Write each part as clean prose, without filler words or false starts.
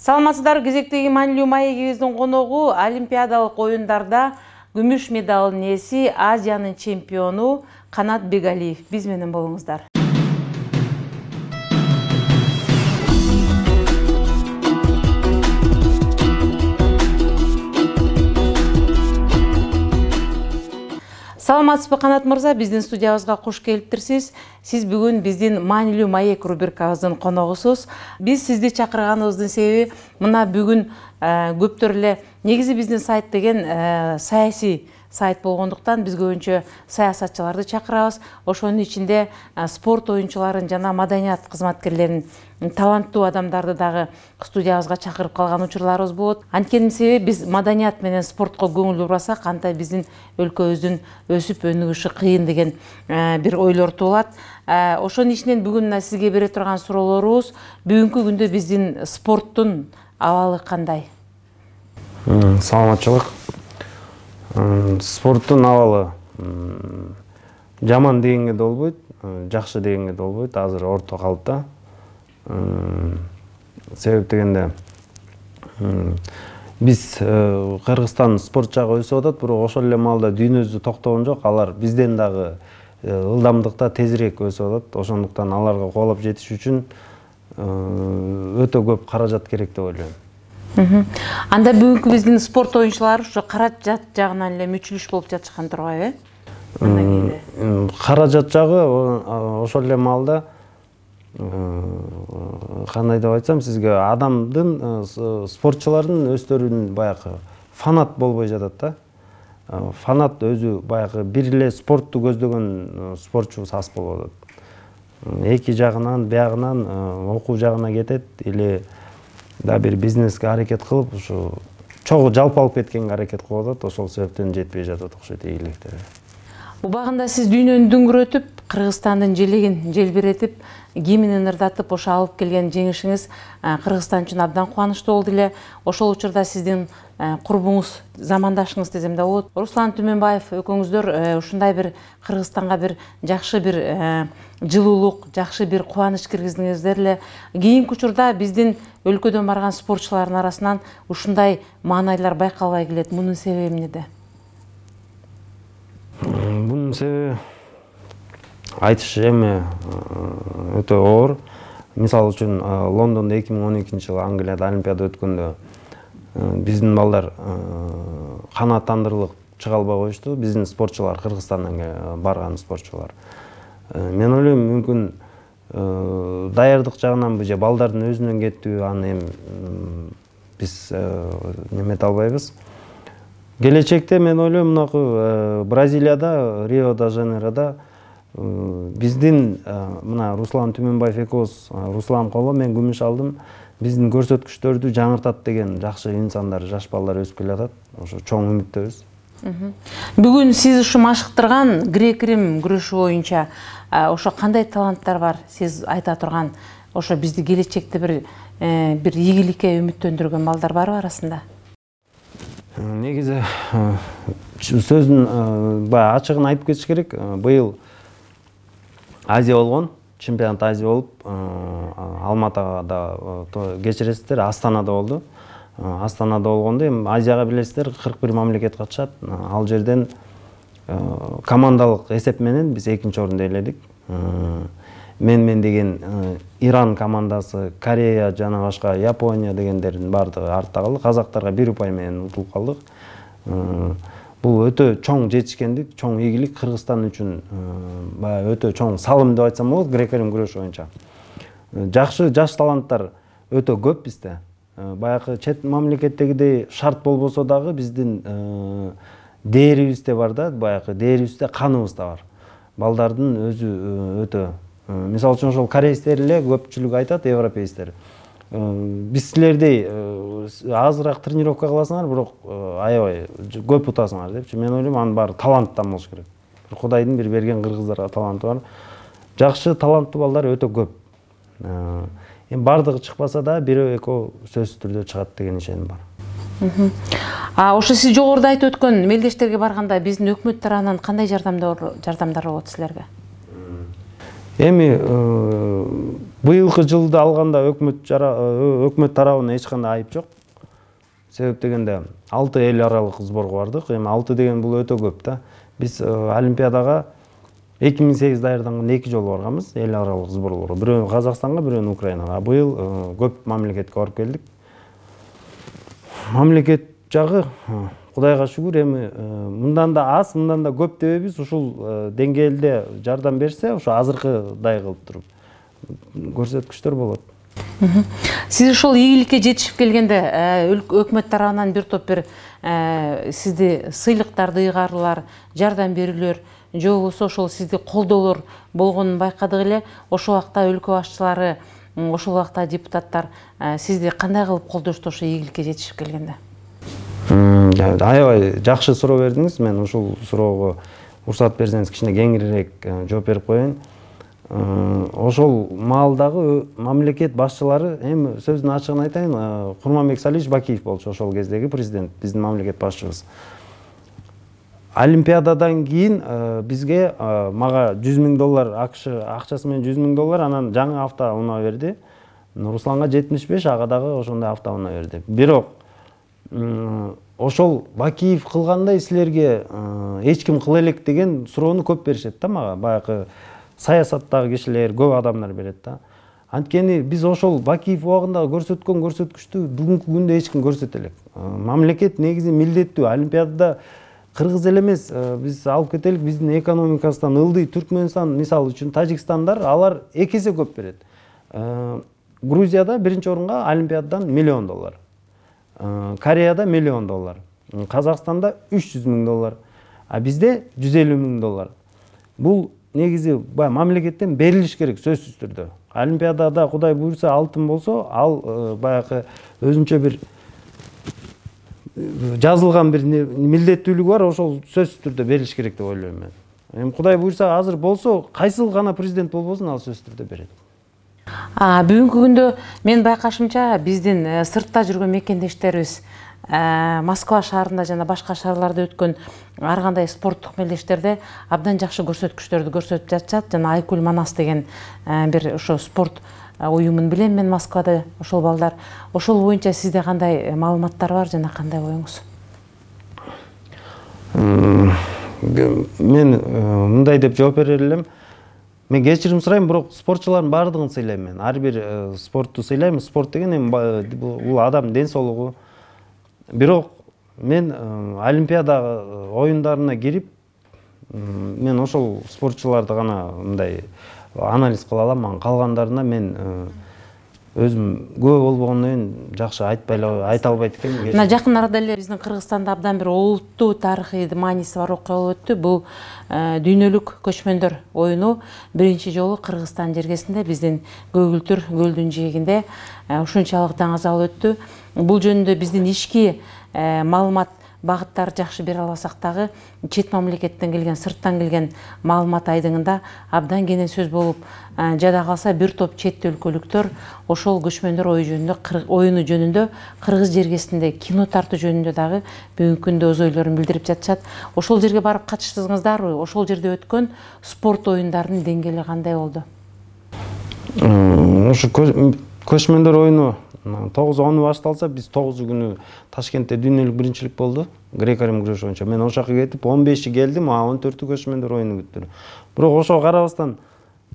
Саламатсыздар, кезектеги маанилүү маегибиздин коногу Олимпиадалык оюндарда күмүш медалдын ээси, Азиянын чемпиону Канат Бегалиев. Биз менен болуңуздар. Саламатсызбы Канат мырза, биздин студиябызга кош келиптирсиз. Сиз бүгүн биздин маанилүү маек рубрикабыздын коногусуз. Биз сизди чакырганыбыздын себеби мына бүгүн көптөр эле негизи биздин сайт деген саясий сайт болгондуктан биз көбүнчө саясатчыларды чакырабыз. Ошонун ичинде спорт оюнчуларын жана маданият кызматкерлерин, таланттуу адамдарды дагы студиябызга чакырып калган учурларыбыз болот. Анткени себеби биз маданият менен спортко көңүл бурбасак, анда биздин өлкөбүздүн өсүп өнүгүшү кыйын деген бир ойлор туулат. Ошонун ичинен бүгүн сизге бере турган суроолорубуз бүгүнкү күндө биздин спорттун абалы кандай? Саламатчылык. Спорттун абалы жаман дегенге да болбойт, жакшы дегенге да болбойт. Азыр орто калыпта. Себеп дегенде биз Кыргызстан спорт жагы өсүп атат, бирок ошол эле маалда дүйнөбүздө токтогон жок. Алар бизден дагы ылдамдыкта тезирээк өсүп атат. Ошондуктан аларга кубалап жетиш үчүн өтө көп каражат керек деп ойлойм. Анда бүгүнкү биздин спорт оюнчулары ушу каражат жагынан эле мүчүлүш болуп жатышкан турбайбы? Каражат жагы ошол эле маалда кандай деп айтсам сизге, адамдын, спортчулардын өздөрүнүн баягы фанат болбой жатат да. Фанат өзү баягы бир эле спортту көздөгөн спортчубуз аз болуп атат. Эки жагынан, биягынан окуу жагына кетет, или да бир бизнеске аракет кылып, ушу чогуу жалпы алып кеткенге аракет кылып атат. Ошол себептен жетпей жатат окшойт ийгиликтери. Убагында сиз дүйнөнү дүңгүрөтүп, Кыргызстандын желегин желбиретип, гимнин ырдатып, ошо алып келген жеңишиңиз Кыргызстан үчүн абдан кубанычтуу болду эле. Ошол учурда сиздин курбуңуз, замандашыңыз десем да болот, Руслан Түмөнбаев экөөңүздөр ушундай бир Кыргызстанга бир жакшы бир жылуулук, жакшы бир кубаныч киргиздиңиздер эле. Кийинки учурда биздин өлкөдөн барган спортчулардын арасынан ушундай маанайлар байкалбай келет. Мунун себеби эмнеде? Бунун себеби айтыш эми өтө оор. Мисалы үчүн Лондондо 2012-жылы Англияда Олимпиада өткөндө биздин балдар канааттандырылып чыга албай коюшту. Биздин спортчулар, Кыргызстандан барган спортчулар. Мен ойлойм, мүмкүн даярдык жагынан же балдардын өзүнөн кеттиби, аны эми биз немете албайбыз. Келечекте мен ойлойм, мынакы Бразилияда, Рио-де-Жанейрода биздин мына Руслан Түмөнбаев экөөбүз Руслан коло, мен күмүш алдым. Биздин көрсөткүчтөрдү жаңыртат деген жакшы инсандар, жаш балдар өсүп келатат. Ошо чоң үмүттөбүз. Бүгүн сиз ушу машыктырган грек-рим күрөшү боюнча ошо кандай таланттар бар? Сиз айта турган, ошо бизди келечекте бир ийгиликке үмүттөндүргөн балдар барбы арасында? Негизи сөздүн баягы ачыгын айтып кетиш керек. Быйыл Азия болгон, чемпионат Азия болуп, Алматыда кечиресиздер, Астанада болду. Астанада болгондо эми Азияга билесиздер 41 мамлекет катышат. Ал жерден командалык эсеп менен биз экинчи орунду ээледик. Мен деген Иран командасы, Корея жана башка Япония дегендердин бардыгы артта калды. Казактарга 1 упай менен утулуп калдык. Бул өтө чоң жетишкендик, чоң ийгилик Кыргызстан үчүн, баягы өтө чоң салым деп айтсам болот грек-рим күрөшү боюнча. Жакшы жаш таланттар өтө көп бизде. Баягы чет мамлекеттегидей шарт болбосо дагы биздин дээрибизде бар да, баягы дээрибизде каныбыз да бар. Балдардын өзү өтө, мисалы үчүн ошол корейстер эле көпчүлүк айтат, европейстер. Биз силердей азыраак тренировка кыласыңар, бирок аябай көп утасыңар депчи. Мен ойлойм, анын баары таланттан болуш керек. Кудайдын бир берген кыргыздарга таланты бар. Жакшы таланттуу балдар өтө көп. Эми бардыгы чыкпаса да, бирөө экөө сөзсүз түрдө чыгат деген ишеним бар. Ошо сиз жогоруда айтып өткөн мелдештерге барганда биздин өкмөт тарабынан кандай жардамдар болот силерге? Эми быйылкы жылды алганда өкмөт тарабынан эч кандай айып жок. Себеп дегенде 6 эл аралык сборго бардык. Эми 6 деген бул өтө көп да. Биз Олимпиадага 2008 даярданган 2 жолу барганбыз эл аралык сборлорго. Бирөө Казакстанга, бирөө Украинага. Быйыл көп мамлекетке барып келдик. Мамлекет жагы Кудайга шүгүр, эми мындан да аз, мындан да көп дебейбиз. Ушул деңгээлде жардам берсе, ошо азыркыдай кылып туруп көрсөткүчтөр болот. Сиз ошол ийгиликке жетишип келгенде өкмөт тарабынан бир топ сизди сыйлыктарды ыйгаруулар, жардам берүүлөр, же болбосо ошол сизди колдоолор болгонун байкадык эле. Ошол убакта өлкө башчылары, ошол убакта депутаттар сизди кандай кылып колдошту ошол ийгиликке жетишип келгенде? Аябай жакшы суроо бердиңиз. Мен ушул суроого уруксат берсеңиз кичине кеңирээк жооп берип коеюн. Ошол маалдагы мамлекет башчылары, эми сөздүн ачыгын айтайын, Курманбек Салиевич Бакиев болчу ошол кездеги президент, биздин мамлекет башчыбыз. Олимпиададан кийин бизге мага $100,000 АКШ акчасы менен $100,000, анан жаңы автоунаа берди. Русланга 75, ага дагы ошондой автоунаа берди. Бирок ошол Бакиев кылгандай силерге эч ким кыла элек деген суроону көп беришет да мага. Баягы саясаттагы кишилер, көп адамдар берет да. Анткени биз ошол Бакиев убагында көрсөткөн көрсөткүчтү бүгүнкү күндө эч ким көрсөтө элек. Мамлекет негизи милдеттүү. Олимпиадада кыргыз эле эмес, биз алып кетелик, биздин экономикасынан ылдый Түркмөнстан, мисалы үчүн Тажикстандар, алар 2 эсе көп берет. Грузияда биринчи орунга Олимпиададан $1 миллион. Кореяда $1 миллион. Казакстанда $300,000. А бизде $150,000. Бул негизи мамлекеттен берилиш керек сөзсүз түрдө. Олимпиадада Кудай буйрса алтын болсо, ал баягы өзүнчө бир жазылган бир милдеттүүлүгү бар, ошол сөзсүз түрдө берилиш керек деп ойлойм мен. Эми Кудай буйрса азыр болсо, кайсыл гана президент болбосун, ал сөзсүз түрдө берет. Бүгүнкү күндө мен байкашымча биздин сыртта жүргөн мекендештерибиз Москва шаарында жана башка шаарларда өткөн ар кандай спорттук мелдештерде абдан жакшы көрсөткүчтөрдү көрсөтүп жатышат. Жана Айкүл Манас деген бир ошо спорт уюмун билем мен Москвада. Ошол балдар, ошол боюнча сизде кандай маалыматтар бар жана кандай оюңуз? Мен мындай деп жооп бере элем. Мен кечирим сурайм, бирок спортчулардын баардыгын сыйлайм мен. Ар бир спортту сыйлайм. Спорт деген эми бул адам ден соолугу. Бирок мен Олимпиада оюндарына кирип, мен ошол спортчуларды гана мындай анализ кыла алам. Калгандарына мен өзүм көп болбогондон кийин жакшы айта албайт экенмин. Мына жакын арада эле биздин Кыргызстанда абдан бир олуттуу тарыхый мааниси бар окуя болуп өттү. Бул дүйнөлүк көчмөндөр оюну биринчи жолу Кыргызстан жергесинде, биздин Көгүлтүр көлдүн жээгинде ушунчалык даңазалып өттү. Бул жөнүндө биздин ички маалымат багыттар жакшы бере албасак дагы, чет мамлекеттен келген, сырттан келген маалымат айдыңында абдан кенен сөз болуп, жада калса бир топ чет өлкөлүктөр ошол көчмөндөр оюну жөнүндө Кыргыз жергесинде кино тартуу жөнүндө дагы бүгүнкү күндө өз ойлорун билдирип жатышат. Ошол жерге барып катыштыңыздарбы? Ошол жерде өткөн спорт оюндарынын деңгээли кандай болду? Ошо көчмөндөр оюну 9-10 башталса, биз 9-күнү Ташкентте дүйнөлүк биринчилик болду. Грек-рим күрөш боюнча. Мен ошол жака кетип 15-и келдим, 14-ү көчмөндөр оюну күттүр. Бирок ошого карабастан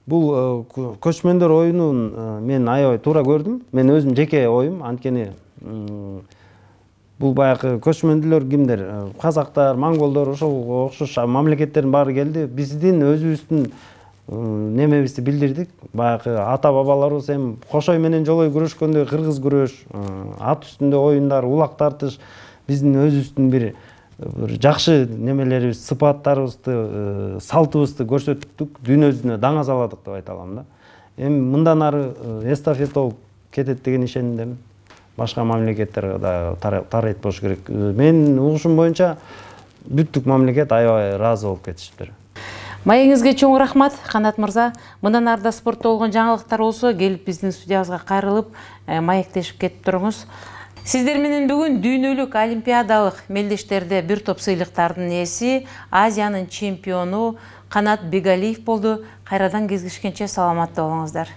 бул көчмөндөр оюнун мен аябай туура көрдүм. Мен өзүм жеке оюм, анткени бул баягы көчмөндүлөр кимдер? Казактар, монголдор, ошол окшош мамлекеттердин баары келди. Биздин өзүбүздүн немебизди билдирдик. Баягы ата бабаларыбыз эми кошой менен жолой күрөшкөндө кыргыз күрөш, ат үстүндө оюндар, улак тартыш биздин өзүбүздүн бир жакшы немелерибиз, сыпаттарыбызды, салтыбызды көрсөттүк, дүйнө даңазаладык деп айта алам да. Эми мындан ары эстафета кетет деген ишенимдемин. Башка мамлекеттерге да тарайт болуш керек. Мен угушум боюнча бүттүк мамлекет аябай ыраазы болуп кетишиптир. Маегиңизге чоң рахмат, Канат мырза. Мындан арда спортто болгон жаңылыктар болсо, келип биздин студиябызга кайрылып, маектешип кетип туруңуз. Сиздер менен бүгүн дүйнөлүк олимпиадалык мелдештерде бир топ сыйлыктардын ээси, Азиянын чемпиону, Канат Бегалиев болду. Кайрадан кездешкенче саламатта болуңуздар.